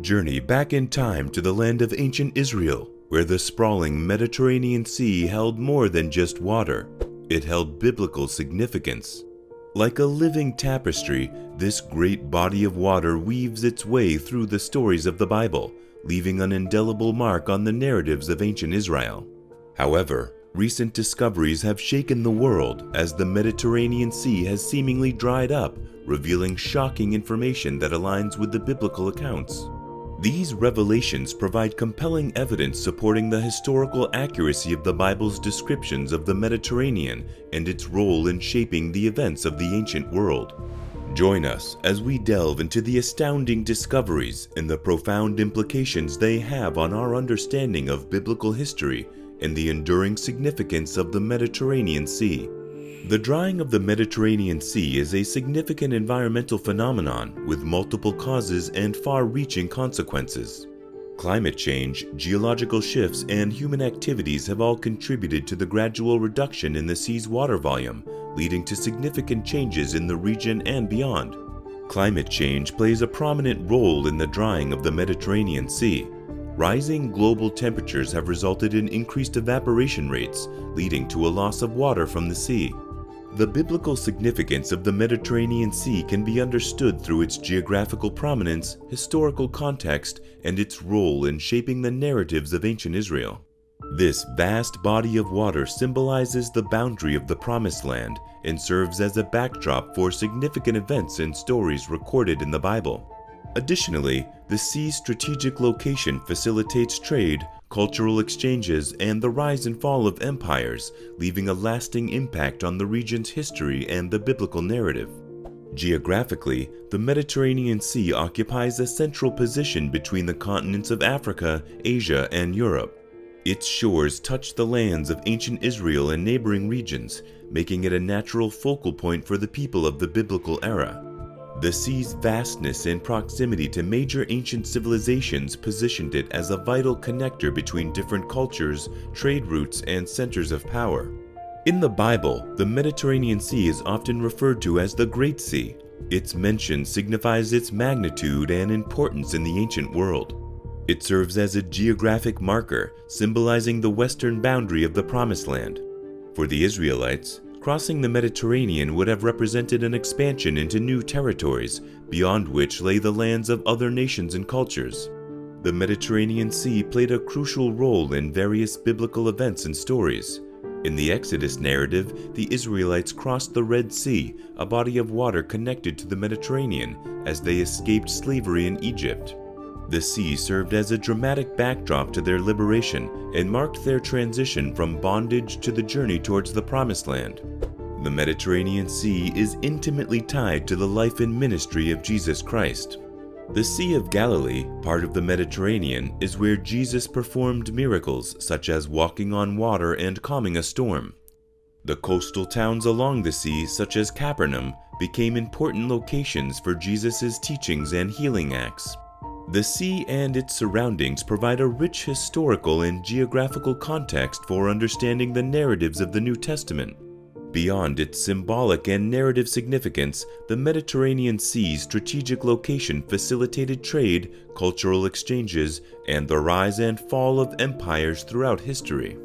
Journey back in time to the land of ancient Israel, where the sprawling Mediterranean Sea held more than just water. It held biblical significance. Like a living tapestry, this great body of water weaves its way through the stories of the Bible, leaving an indelible mark on the narratives of ancient Israel. However, recent discoveries have shaken the world as the Mediterranean Sea has seemingly dried up, revealing shocking information that aligns with the biblical accounts. These revelations provide compelling evidence supporting the historical accuracy of the Bible's descriptions of the Mediterranean and its role in shaping the events of the ancient world. Join us as we delve into the astounding discoveries and the profound implications they have on our understanding of biblical history and the enduring significance of the Mediterranean Sea. The drying of the Mediterranean Sea is a significant environmental phenomenon with multiple causes and far-reaching consequences. Climate change, geological shifts, and human activities have all contributed to the gradual reduction in the sea's water volume, leading to significant changes in the region and beyond. Climate change plays a prominent role in the drying of the Mediterranean Sea. Rising global temperatures have resulted in increased evaporation rates, leading to a loss of water from the sea. The biblical significance of the Mediterranean Sea can be understood through its geographical prominence, historical context, and its role in shaping the narratives of ancient Israel. This vast body of water symbolizes the boundary of the Promised Land and serves as a backdrop for significant events and stories recorded in the Bible. Additionally, the sea's strategic location facilitates trade, cultural exchanges, and the rise and fall of empires, leaving a lasting impact on the region's history and the biblical narrative. Geographically, the Mediterranean Sea occupies a central position between the continents of Africa, Asia, and Europe. Its shores touch the lands of ancient Israel and neighboring regions, making it a natural focal point for the people of the biblical era. The sea's vastness and proximity to major ancient civilizations positioned it as a vital connector between different cultures, trade routes, and centers of power. In the Bible, the Mediterranean Sea is often referred to as the Great Sea. Its mention signifies its magnitude and importance in the ancient world. It serves as a geographic marker, symbolizing the western boundary of the Promised Land. For the Israelites, crossing the Mediterranean would have represented an expansion into new territories, beyond which lay the lands of other nations and cultures. The Mediterranean Sea played a crucial role in various biblical events and stories. In the Exodus narrative, the Israelites crossed the Red Sea, a body of water connected to the Mediterranean, as they escaped slavery in Egypt. The sea served as a dramatic backdrop to their liberation and marked their transition from bondage to the journey towards the Promised Land. The Mediterranean Sea is intimately tied to the life and ministry of Jesus Christ. The Sea of Galilee, part of the Mediterranean, is where Jesus performed miracles such as walking on water and calming a storm. The coastal towns along the sea, such as Capernaum, became important locations for Jesus' teachings and healing acts. The sea and its surroundings provide a rich historical and geographical context for understanding the narratives of the New Testament. Beyond its symbolic and narrative significance, the Mediterranean Sea's strategic location facilitated trade, cultural exchanges, and the rise and fall of empires throughout history.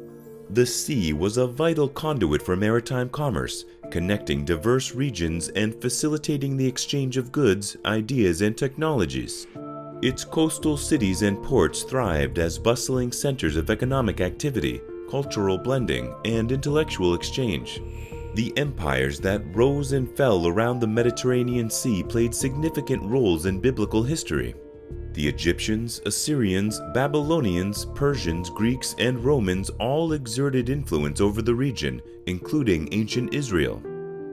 The sea was a vital conduit for maritime commerce, connecting diverse regions and facilitating the exchange of goods, ideas, and technologies. Its coastal cities and ports thrived as bustling centers of economic activity, cultural blending, and intellectual exchange. The empires that rose and fell around the Mediterranean Sea played significant roles in biblical history. The Egyptians, Assyrians, Babylonians, Persians, Greeks, and Romans all exerted influence over the region, including ancient Israel.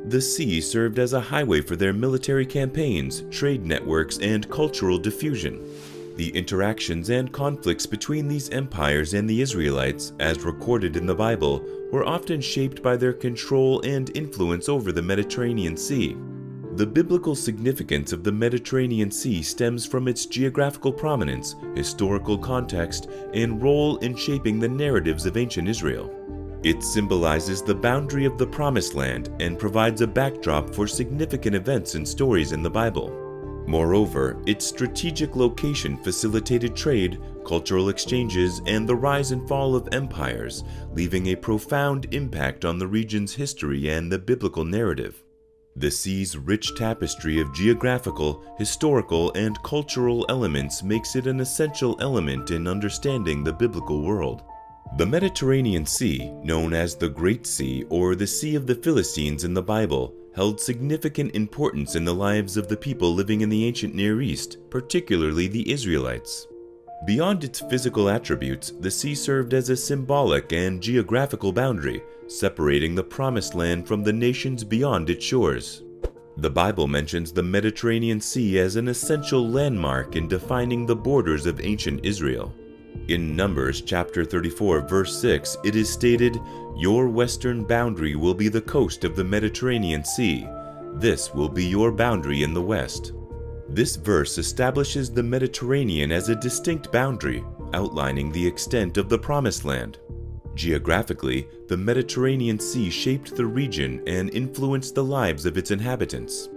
The sea served as a highway for their military campaigns, trade networks, and cultural diffusion. The interactions and conflicts between these empires and the Israelites, as recorded in the Bible, were often shaped by their control and influence over the Mediterranean Sea. The biblical significance of the Mediterranean Sea stems from its geographical prominence, historical context, and role in shaping the narratives of ancient Israel. It symbolizes the boundary of the Promised Land and provides a backdrop for significant events and stories in the Bible. Moreover, its strategic location facilitated trade, cultural exchanges, and the rise and fall of empires, leaving a profound impact on the region's history and the biblical narrative. The sea's rich tapestry of geographical, historical, and cultural elements makes it an essential element in understanding the biblical world. The Mediterranean Sea, known as the Great Sea or the Sea of the Philistines in the Bible, held significant importance in the lives of the people living in the ancient Near East, particularly the Israelites. Beyond its physical attributes, the sea served as a symbolic and geographical boundary, separating the Promised Land from the nations beyond its shores. The Bible mentions the Mediterranean Sea as an essential landmark in defining the borders of ancient Israel. In Numbers chapter 34 verse 6, it is stated, "Your western boundary will be the coast of the Mediterranean Sea. This will be your boundary in the west." This verse establishes the Mediterranean as a distinct boundary, outlining the extent of the Promised Land. Geographically, the Mediterranean Sea shaped the region and influenced the lives of its inhabitants.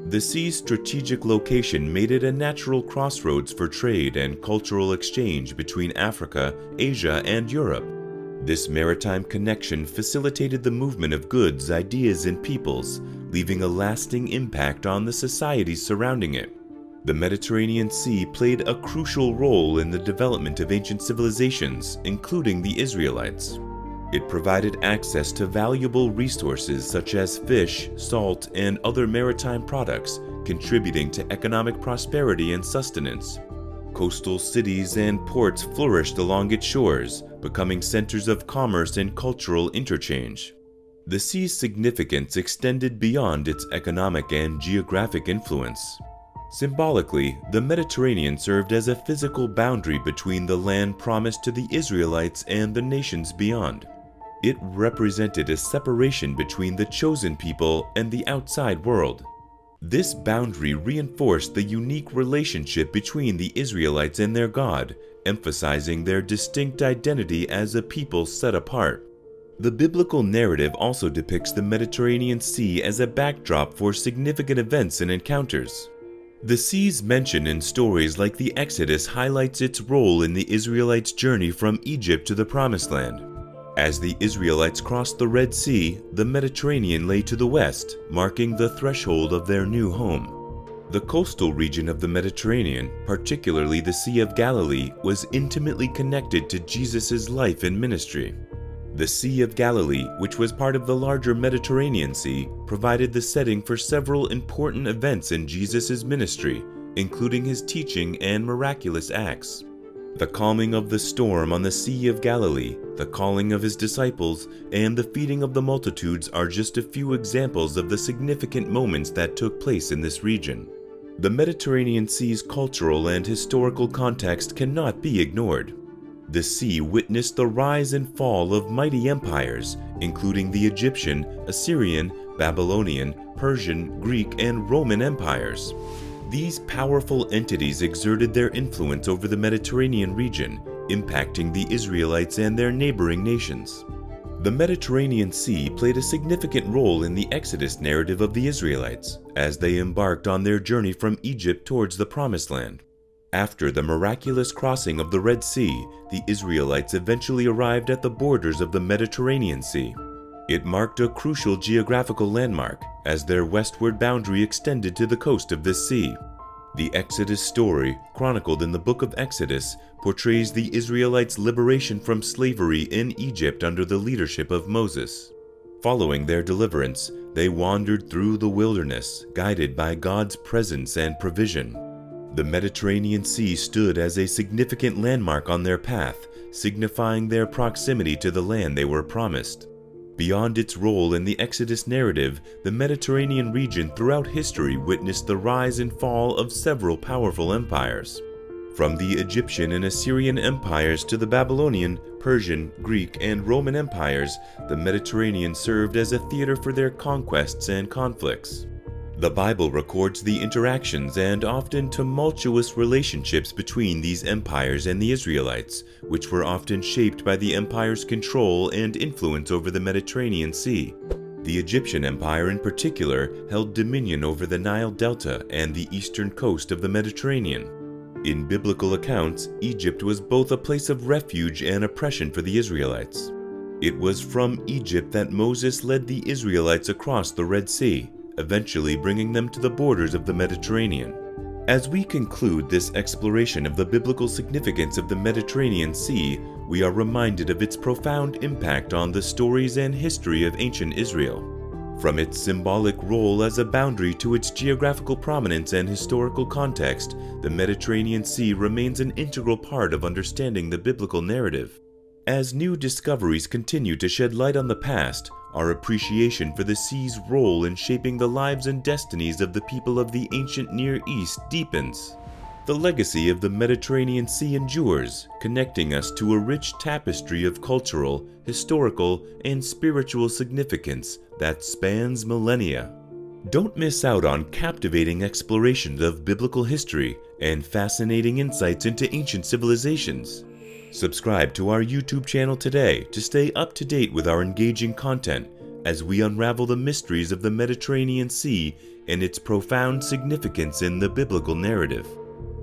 The sea's strategic location made it a natural crossroads for trade and cultural exchange between Africa, Asia, and Europe. This maritime connection facilitated the movement of goods, ideas, and peoples, leaving a lasting impact on the societies surrounding it. The Mediterranean Sea played a crucial role in the development of ancient civilizations, including the Israelites. It provided access to valuable resources such as fish, salt, and other maritime products, contributing to economic prosperity and sustenance. Coastal cities and ports flourished along its shores, becoming centers of commerce and cultural interchange. The sea's significance extended beyond its economic and geographic influence. Symbolically, the Mediterranean served as a physical boundary between the land promised to the Israelites and the nations beyond. It represented a separation between the chosen people and the outside world. This boundary reinforced the unique relationship between the Israelites and their God, emphasizing their distinct identity as a people set apart. The biblical narrative also depicts the Mediterranean Sea as a backdrop for significant events and encounters. The sea's mention in stories like the Exodus highlights its role in the Israelites' journey from Egypt to the Promised Land. As the Israelites crossed the Red Sea, the Mediterranean lay to the west, marking the threshold of their new home. The coastal region of the Mediterranean, particularly the Sea of Galilee, was intimately connected to Jesus' life and ministry. The Sea of Galilee, which was part of the larger Mediterranean Sea, provided the setting for several important events in Jesus' ministry, including his teaching and miraculous acts. The calming of the storm on the Sea of Galilee, the calling of his disciples, and the feeding of the multitudes are just a few examples of the significant moments that took place in this region. The Mediterranean Sea's cultural and historical context cannot be ignored. The sea witnessed the rise and fall of mighty empires, including the Egyptian, Assyrian, Babylonian, Persian, Greek, and Roman empires. These powerful entities exerted their influence over the Mediterranean region, impacting the Israelites and their neighboring nations. The Mediterranean Sea played a significant role in the Exodus narrative of the Israelites, as they embarked on their journey from Egypt towards the Promised Land. After the miraculous crossing of the Red Sea, the Israelites eventually arrived at the borders of the Mediterranean Sea. It marked a crucial geographical landmark, as their westward boundary extended to the coast of this sea. The Exodus story, chronicled in the book of Exodus, portrays the Israelites' liberation from slavery in Egypt under the leadership of Moses. Following their deliverance, they wandered through the wilderness, guided by God's presence and provision. The Mediterranean Sea stood as a significant landmark on their path, signifying their proximity to the land they were promised. Beyond its role in the Exodus narrative, the Mediterranean region throughout history witnessed the rise and fall of several powerful empires. From the Egyptian and Assyrian empires to the Babylonian, Persian, Greek, and Roman empires, the Mediterranean served as a theater for their conquests and conflicts. The Bible records the interactions and often tumultuous relationships between these empires and the Israelites, which were often shaped by the empire's control and influence over the Mediterranean Sea. The Egyptian Empire in particular held dominion over the Nile Delta and the eastern coast of the Mediterranean. In biblical accounts, Egypt was both a place of refuge and oppression for the Israelites. It was from Egypt that Moses led the Israelites across the Red Sea, eventually bringing them to the borders of the Mediterranean. As we conclude this exploration of the biblical significance of the Mediterranean Sea, we are reminded of its profound impact on the stories and history of ancient Israel. From its symbolic role as a boundary to its geographical prominence and historical context, the Mediterranean Sea remains an integral part of understanding the biblical narrative. As new discoveries continue to shed light on the past, our appreciation for the sea's role in shaping the lives and destinies of the people of the ancient Near East deepens. The legacy of the Mediterranean Sea endures, connecting us to a rich tapestry of cultural, historical, and spiritual significance that spans millennia. Don't miss out on captivating explorations of biblical history and fascinating insights into ancient civilizations. Subscribe to our YouTube channel today to stay up to date with our engaging content as we unravel the mysteries of the Mediterranean Sea and its profound significance in the biblical narrative.